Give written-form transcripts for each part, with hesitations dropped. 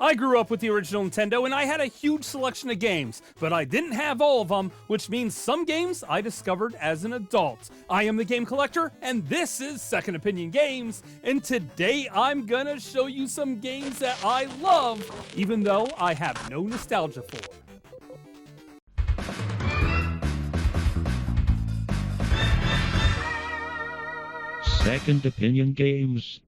I grew up with the original Nintendo and I had a huge selection of games, but I didn't have all of them, which means some games I discovered as an adult. I am the Game Collector, and this is Second Opinion Games, and today I'm gonna show you some games that I love, even though I have no nostalgia for. Second Opinion Games.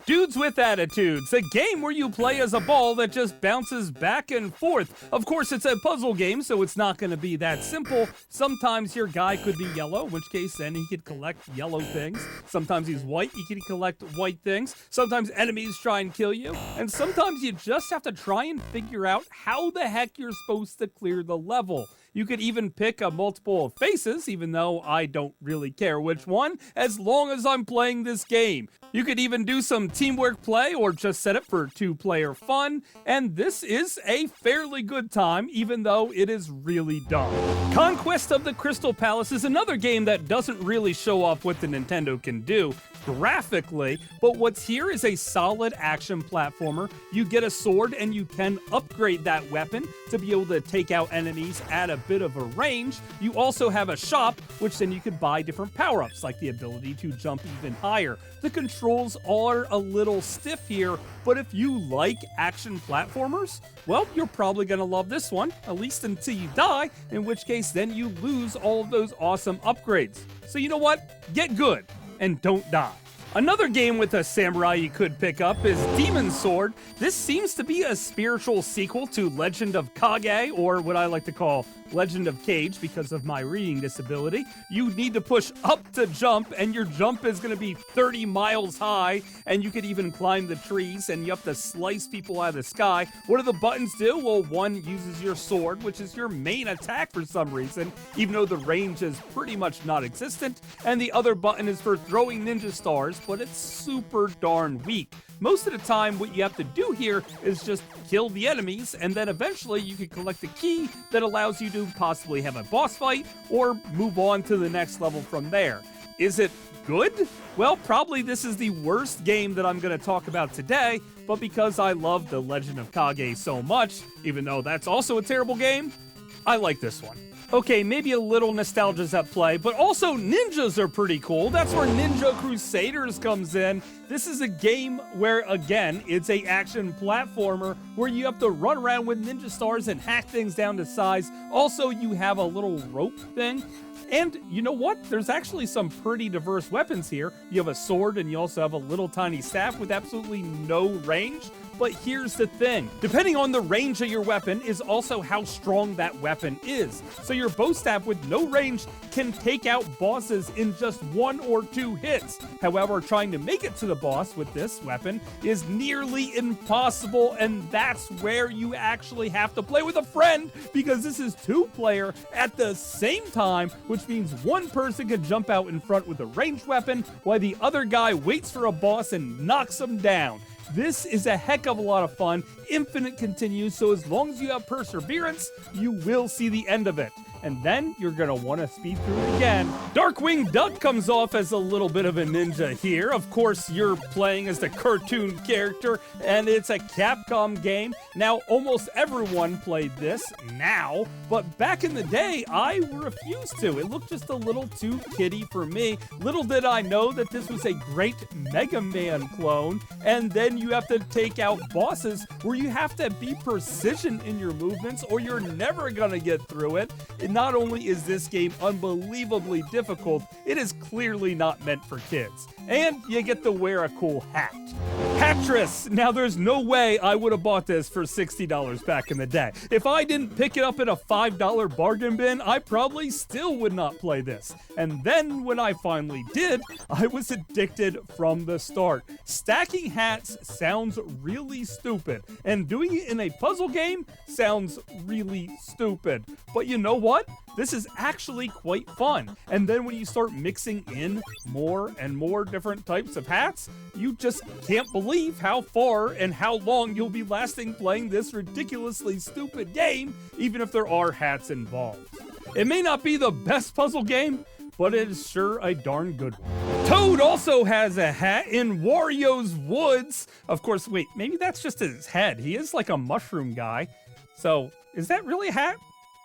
Dudes with Attitudes, a game where you play as a ball that just bounces back and forth. Of course, it's a puzzle game, so it's not going to be that simple. Sometimes your guy could be yellow, in which case then he could collect yellow things. Sometimes he's white, he can collect white things. Sometimes enemies try and kill you. And sometimes you just have to try and figure out how the heck you're supposed to clear the level. You could even pick a multiple of faces, even though I don't really care which one, as long as I'm playing this game. You could even do some teamwork play or just set it for two-player fun, and this is a fairly good time, even though it is really dumb. Conquest of the Crystal Palace is another game that doesn't really show off what the Nintendo can do graphically, but what's here is a solid action platformer. You get a sword and you can upgrade that weapon to be able to take out enemies at a bit of a range. You also have a shop, which then you can buy different power-ups, like the ability to jump even higher. The controls are a little stiff here, but if you like action platformers, well, you're probably gonna love this one, at least until you die, in which case then you lose all of those awesome upgrades. So you know what? Get good and don't die. Another game with a samurai you could pick up is Demon Sword. This seems to be a spiritual sequel to Legend of Kage, or what I like to call Legend of Cage because of my reading disability. You need to push up to jump, and your jump is going to be 30 miles high, and you could even climb the trees, and you have to slice people out of the sky. What do the buttons do? Well, one uses your sword, which is your main attack for some reason, even though the range is pretty much non-existent, and the other button is for throwing ninja stars, but it's super darn weak. Most of the time, what you have to do here is just kill the enemies, and then eventually you can collect the key that allows you to possibly have a boss fight or move on to the next level from there. Is it good? Well, probably this is the worst game that I'm going to talk about today, but because I love The Legend of Kage so much, even though that's also a terrible game, I like this one. Okay, maybe a little nostalgia's at play, but also ninjas are pretty cool. That's where Ninja Crusaders comes in. This is a game where, again, it's a action platformer where you have to run around with ninja stars and hack things down to size. Also, you have a little rope thing. And you know what? There's actually some pretty diverse weapons here. You have a sword and you also have a little tiny staff with absolutely no range. But here's the thing, depending on the range of your weapon is also how strong that weapon is. So your bow staff with no range can take out bosses in just 1 or 2 hits. However, trying to make it to the boss with this weapon is nearly impossible, and that's where you actually have to play with a friend, because this is 2-player at the same time, which means one person can jump out in front with a ranged weapon while the other guy waits for a boss and knocks him down. This is a heck of a lot of fun. Infinite continues, so as long as you have perseverance, you will see the end of it. And then you're gonna want to speed through it again. Darkwing Duck comes off as a little bit of a ninja here. Of course, you're playing as the cartoon character, and it's a Capcom game. Now, almost everyone played this now, but back in the day, I refused to. It looked just a little too kiddie for me. Little did I know that this was a great Mega Man clone, and then you have to take out bosses where you have to be precision in your movements or you're never gonna get through it. Not only is this game unbelievably difficult, it is clearly not meant for kids. And you get to wear a cool hat. Hatris! Now there's no way I would have bought this for $60 back in the day. If I didn't pick it up at a $5 bargain bin, I probably still would not play this. And then when I finally did, I was addicted from the start. Stacking hats sounds really stupid, and doing it in a puzzle game sounds really stupid. But you know what? This is actually quite fun. And then when you start mixing in more and more different types of hats, you just can't believe how far and how long you'll be lasting playing this ridiculously stupid game, even if there are hats involved. It may not be the best puzzle game, but it is sure a darn good one. Toad Dude also has a hat in Wario's Woods. Of course, wait, maybe that's just his head. He is like a mushroom guy. So, is that really a hat?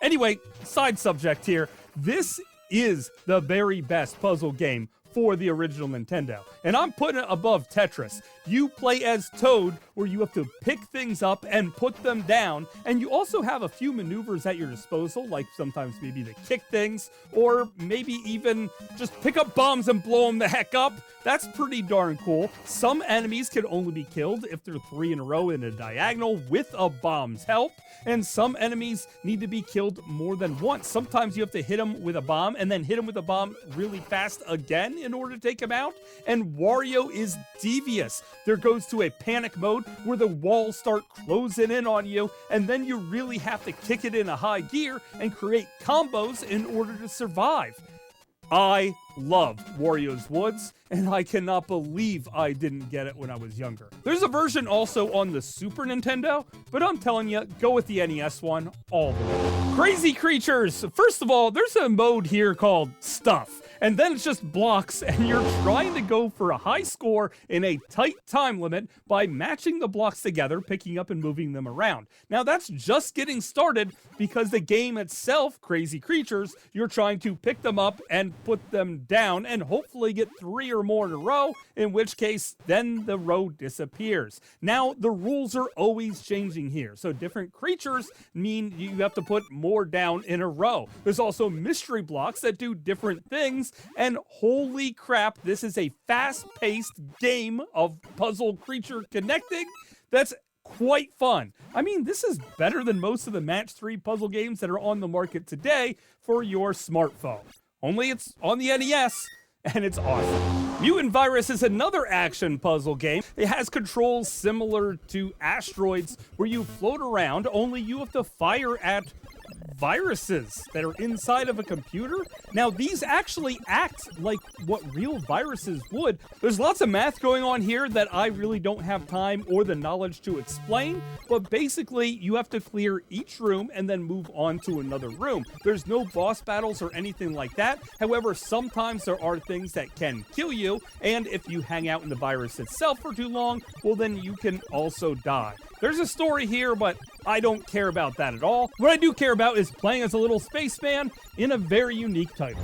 Anyway, side subject here. This is the very best puzzle game for the original Nintendo. And I'm putting it above Tetris. You play as Toad, where you have to pick things up and put them down, and you also have a few maneuvers at your disposal, like sometimes maybe to kick things, or maybe even just pick up bombs and blow them the heck up. That's pretty darn cool. Some enemies can only be killed if they're 3 in a row in a diagonal with a bomb's help, and some enemies need to be killed more than once. Sometimes you have to hit them with a bomb and then hit them with a bomb really fast again in order to take them out, and Wario is devious. There goes to a panic mode where the walls start closing in on you, and then you really have to kick it in a high gear and create combos in order to survive. I love Wario's Woods, and I cannot believe I didn't get it when I was younger. There's a version also on the Super Nintendo, but I'm telling you, go with the NES one all the way. Krazy Kreatures! First of all, there's a mode here called Stuff, and then it's just blocks, and you're trying to go for a high score in a tight time limit by matching the blocks together, picking up and moving them around. Now that's just getting started because the game itself, Krazy Kreatures, you're trying to pick them up and put them down and hopefully get 3 or more in a row, in which case then the row disappears. Now the rules are always changing here, so different creatures mean you have to put more down in a row. There's also mystery blocks that do different things, and holy crap, this is a fast-paced game of puzzle creature connecting that's quite fun. I mean, this is better than most of the Match 3 puzzle games that are on the market today for your smartphone. Only it's on the NES, and it's awesome. Mutant Virus is another action puzzle game. It has controls similar to Asteroids, where you float around, only you have to fire at viruses that are inside of a computer. Now, these actually act like what real viruses would. There's lots of math going on here that I really don't have time or the knowledge to explain, but basically, you have to clear each room and then move on to another room. There's no boss battles or anything like that. However, sometimes there are things that can kill you, and if you hang out in the virus itself for too long, well, then you can also die. There's a story here, but I don't care about that at all. What I do care about is playing as a little spaceman in a very unique title.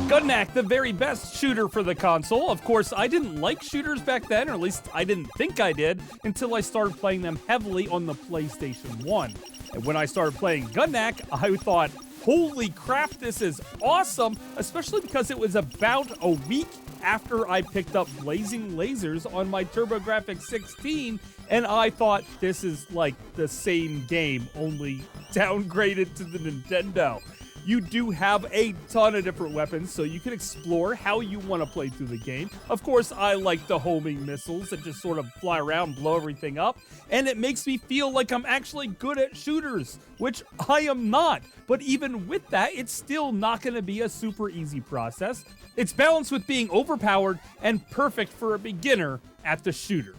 Gun-Nac, the very best shooter for the console. Of course, I didn't like shooters back then, or at least I didn't think I did, until I started playing them heavily on the PlayStation 1. And when I started playing Gun-Nac, I thought, holy crap, this is awesome, especially because it was about a week after I picked up Blazing Lasers on my TurboGrafx 16, and I thought this is like the same game, only downgraded to the Nintendo. You do have a ton of different weapons, so you can explore how you want to play through the game. Of course, I like the homing missiles that just sort of fly around and blow everything up, and it makes me feel like I'm actually good at shooters, which I am not. But even with that, it's still not going to be a super easy process. It's balanced with being overpowered and perfect for a beginner at the shooters.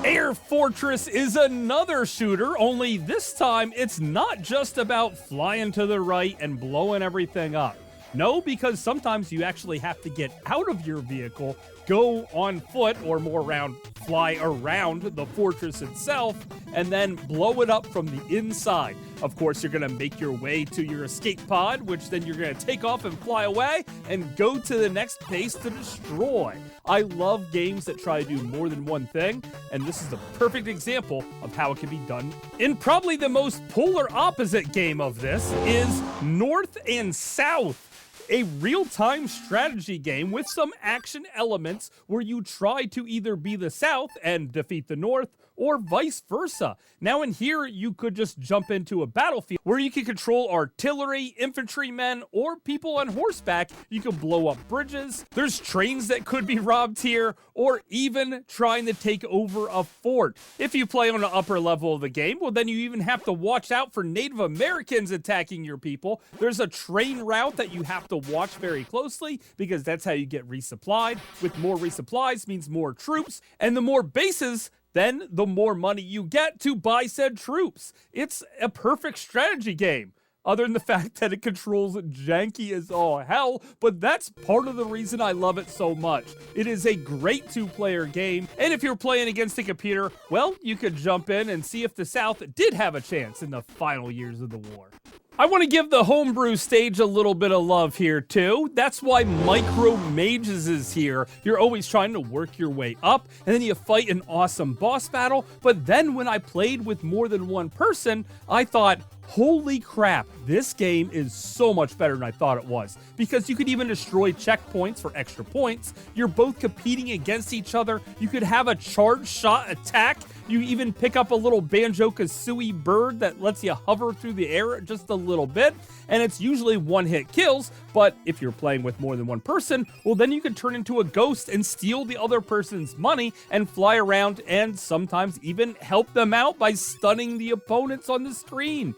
Air Fortress is another shooter, only this time it's not just about flying to the right and blowing everything up. No, because sometimes you actually have to get out of your vehicle, go on foot, or more around, fly around the fortress itself, and then blow it up from the inside. Of course, you're going to make your way to your escape pod, which then you're going to take off and fly away and go to the next base to destroy. I love games that try to do more than one thing, and this is the perfect example of how it can be done. And probably the most polar opposite game of this is North and South, a real-time strategy game with some action elements where you try to either be the South and defeat the North, or vice versa. Now in here, you could just jump into a battlefield where you can control artillery, infantrymen, or people on horseback. You can blow up bridges. There's trains that could be robbed here, or even trying to take over a fort. If you play on the upper level of the game, well, then you even have to watch out for Native Americans attacking your people. There's a train route that you have to watch very closely because that's how you get resupplied. With more resupplies means more troops, and the more bases, then the more money you get to buy said troops. It's a perfect strategy game. other than the fact that it controls janky as all hell, but that's part of the reason I love it so much. It is a great two-player game, and if you're playing against a computer, well, you could jump in and see if the South did have a chance in the final years of the war. I want to give the homebrew stage a little bit of love here too. That's why Micro Mages is here. You're always trying to work your way up, and then you fight an awesome boss battle. But then when I played with more than one person, I thought, holy crap, this game is so much better than I thought it was. Because you could even destroy checkpoints for extra points. You're both competing against each other. You could have a charge shot attack. You even pick up a little Banjo-Kazooie bird that lets you hover through the air just a little bit. And it's usually one-hit kills, but if you're playing with more than one person, well then you can turn into a ghost and steal the other person's money and fly around and sometimes even help them out by stunning the opponents on the screen.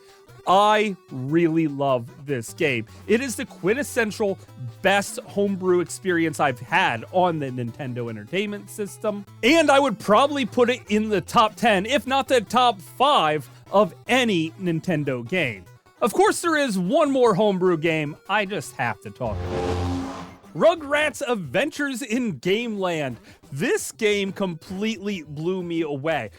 I really love this game. It is the quintessential best homebrew experience I've had on the Nintendo Entertainment System, and I would probably put it in the top 10, if not the top 5, of any Nintendo game. Of course, there is one more homebrew game I just have to talk about. Rugrats Adventures in Gameland. This game completely blew me away.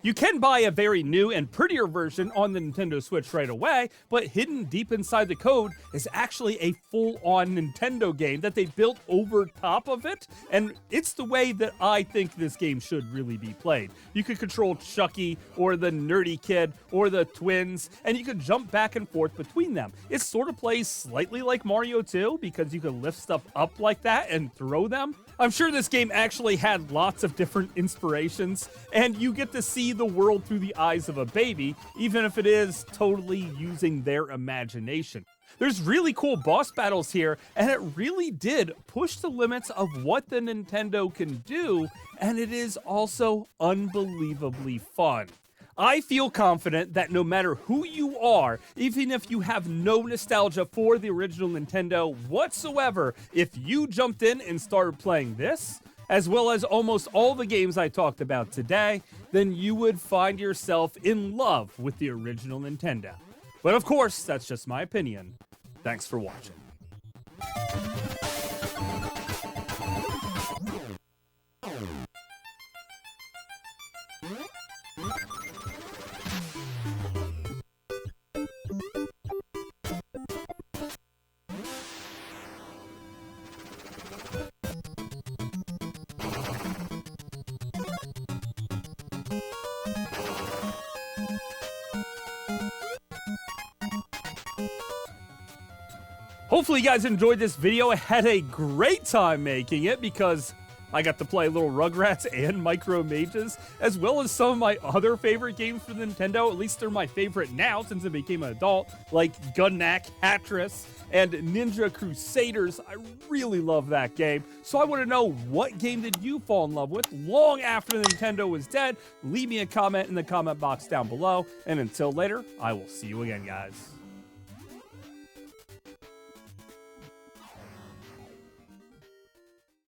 You can buy a very new and prettier version on the Nintendo Switch right away, but hidden deep inside the code is actually a full-on Nintendo game that they built over top of it, and it's the way that I think this game should really be played. You could control Chucky, or the nerdy kid, or the twins, and you could jump back and forth between them. It sort of plays slightly like Mario 2, because you can lift stuff up like that and throw them. I'm sure this game actually had lots of different inspirations, and you get to see the world through the eyes of a baby, even if it is totally using their imagination. There's really cool boss battles here, and it really did push the limits of what the Nintendo can do, and it is also unbelievably fun. I feel confident that no matter who you are, even if you have no nostalgia for the original Nintendo whatsoever, if you jumped in and started playing this, as well as almost all the games I talked about today, then you would find yourself in love with the original Nintendo. But of course, that's just my opinion. Thanks for watching. Hopefully you guys enjoyed this video. I had a great time making it because I got to play little Rugrats and Micro Mages, as well as some of my other favorite games for the Nintendo. At least they're my favorite now since I became an adult, like Gun-Nac, Hatris, and Ninja Crusaders. I really love that game. So I want to know, what game did you fall in love with long after the Nintendo was dead? Leave me a comment in the comment box down below. And until later, I will see you again, guys.